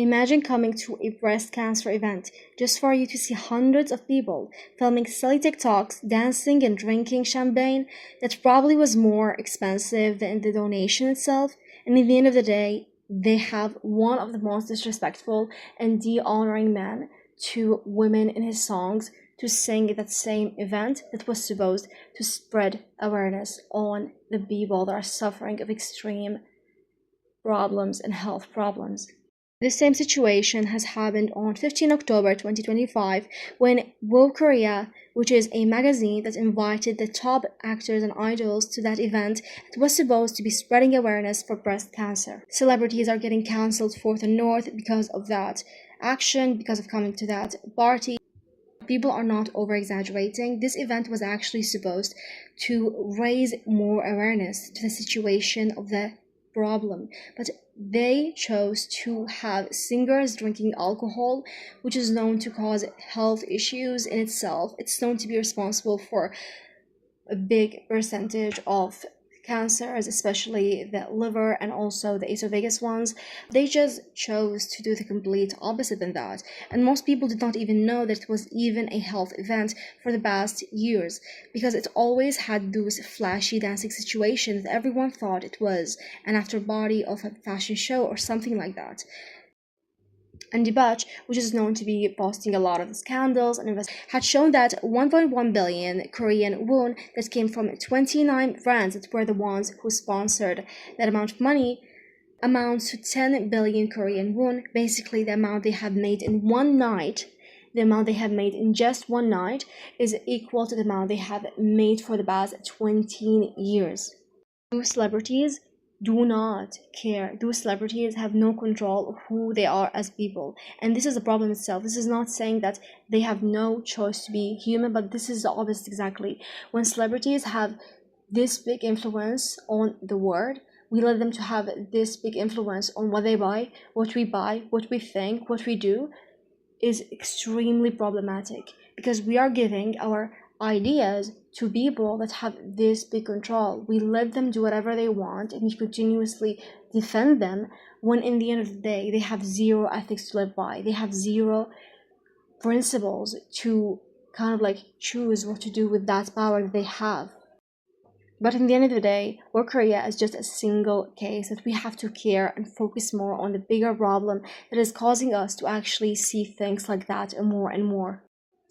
Imagine coming to a breast cancer event just for you to see hundreds of people filming silly TikToks, dancing and drinking champagne that probably was more expensive than the donation itself. And at the end of the day, they have one of the most disrespectful and de-honoring men to women in his songs to sing at that same event that was supposed to spread awareness on the people that are suffering of extreme problems and health problems. The same situation has happened on 15 October 2025 when Vogue Korea, which is a magazine that invited the top actors and idols to that event that was supposed to be spreading awareness for breast cancer. Celebrities are getting cancelled forth and north because of that action, because of coming to that party. People are not over exaggerating. This event was actually supposed to raise more awareness to the situation of the problem, but they chose to have singers drinking alcohol, which is known to cause health issues in itself. It's known to be responsible for a big percentage of cancers, especially the liver and also the esophagus ones. They just chose to do the complete opposite than that. And most people did not even know that it was even a health event for the past years, because it always had those flashy dancing situations that everyone thought it was an after party of a fashion show or something like that. And Debauch, which is known to be posting a lot of scandals and had shown that 1.1 billion Korean won that came from 29 brands that were the ones who sponsored that amount of money amounts to 10 billion Korean won, basically the amount they have made in one night. The amount they have made in just one night is equal to the amount they have made for the past 20 years. Those celebrities do not care. Those celebrities have no control of who they are as people. And this is a problem itself. This is not saying that they have no choice to be human, but this is the opposite exactly. When celebrities have this big influence on the world, we let them to have this big influence on what they buy, what we think, what we do, is extremely problematic, because we are giving our ideas to people that have this big control. We let them do whatever they want and we continuously defend them, when in the end of the day they have zero ethics to live by. They have zero principles to kind of like choose what to do with that power that they have. But in the end of the day, World Korea is just a single case that we have to care and focus more on the bigger problem that is causing us to actually see things like that more and more.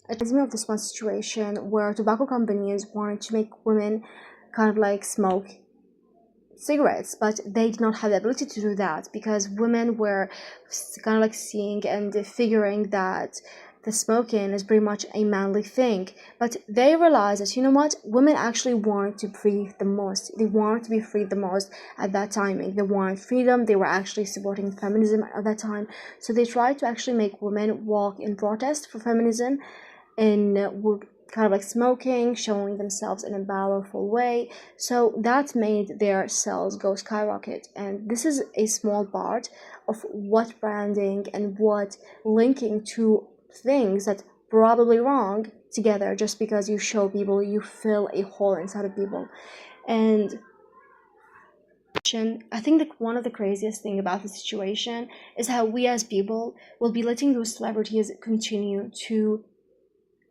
It reminds me of this one situation where tobacco companies wanted to make women kind of like smoke cigarettes, but they did not have the ability to do that because women were kind of like seeing and figuring that the smoking is pretty much a manly thing. But they realized that, you know what, women actually wanted to breathe the most. They wanted to be free the most at that timing. They wanted freedom. They were actually supporting feminism at that time. So they tried to actually make women walk in protest for feminism, and were kind of like smoking, showing themselves in a powerful way. So that made their sales go skyrocket. And this is a small part of what branding and what linking to things that probably wrong together, just because you show people, you fill a hole inside of people. And I think that one of the craziest thing about the situation is how we as people will be letting those celebrities continue to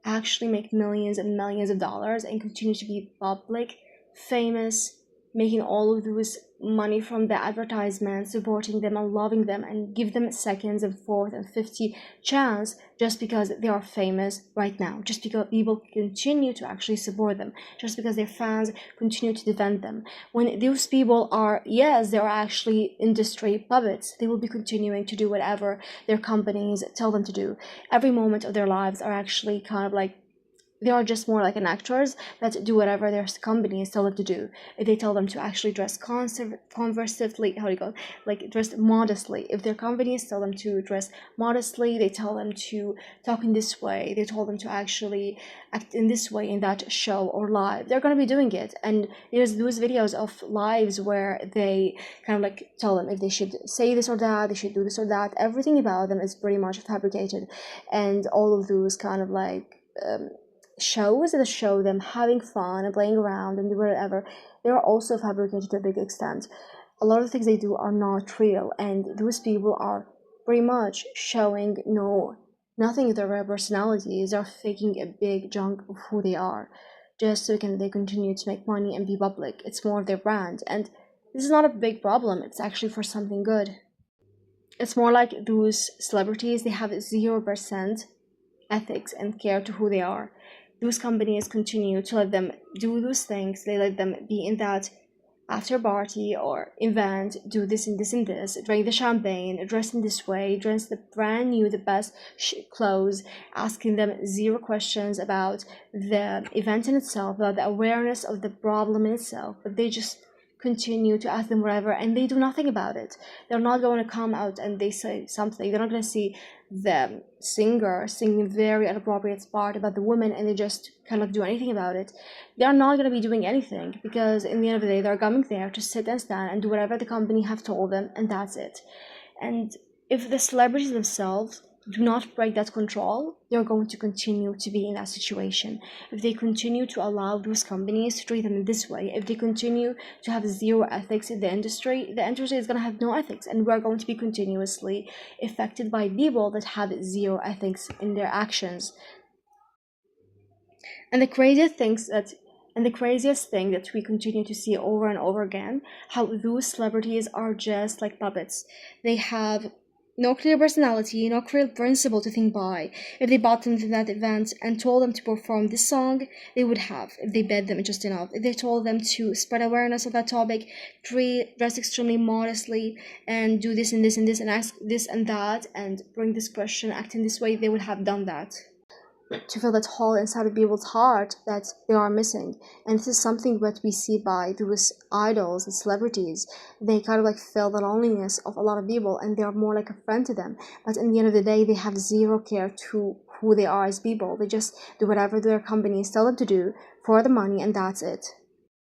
actually make millions and millions of dollars and continue to be public, famous, making all of those money from the advertisements, supporting them and loving them, and give them seconds and fourth and 50 chance just because they are famous right now, just because people continue to actually support them, just because their fans continue to defend them. When those people are, yes, they are actually industry puppets, they will be continuing to do whatever their companies tell them to do. Every moment of their lives are actually kind of like, they are just more like an actors that do whatever their companies tell them to do. If they tell them to actually dress conversely, how do you go, like dress modestly. If their companies tell them to dress modestly, they tell them to talk in this way. They told them to actually act in this way in that show or live. They're gonna be doing it. And there's those videos of lives where they kind of like tell them if they should say this or that, they should do this or that. Everything about them is pretty much fabricated, and all of those kind of like shows that show them having fun and playing around and whatever, they are also fabricated to a big extent. A lot of things they do are not real, and those people are pretty much showing nothing of their real personalities. They're faking a big chunk of who they are, just so they continue to make money and be public. It's more of their brand, and this is not a big problem. It's actually for something good. It's more like those celebrities, they have 0% ethics and care to who they are. Those companies continue to let them do those things. They let them be in that after party or event, do this and this and this, drink the champagne, dress in this way, dress the brand new, the best clothes, asking them zero questions about the event in itself, about the awareness of the problem in itself, but they just continue to ask them whatever, and they do nothing about it. They're not going to come out and they say something. They're not going to see the singer singing a very inappropriate part about the woman and they just cannot do anything about it. They're not going to be doing anything, because in the end of the day, they're coming there to sit and stand and do whatever the company have told them, and that's it. And if the celebrities themselves do not break that control, they're going to continue to be in that situation. If they continue to allow those companies to treat them in this way, if they continue to have zero ethics in the industry is going to have no ethics, and we're going to be continuously affected by people that have zero ethics in their actions. And the craziest thing that we continue to see over and over again, how those celebrities are just like puppets. They have no clear personality, no clear principle to think by. If they brought them to that event and told them to perform this song, they would have, if they bid them just enough. If they told them to spread awareness of that topic, dress extremely modestly, and do this and this and this, and ask this and that, and bring this question, act in this way, they would have done that, to fill that hole inside of people's heart that they are missing. And this is something that we see by those idols and celebrities. They kind of like fill the loneliness of a lot of people, and they are more like a friend to them. But in the end of the day, they have zero care to who they are as people. They just do whatever their companies tell them to do for the money, and that's it.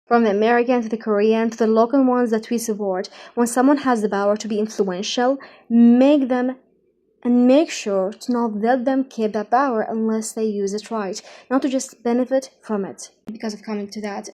From the American to the Korean to the local ones that we support, when someone has the power to be influential, make sure to not let them keep that power unless they use it right, not to just benefit from it. Because of coming to that,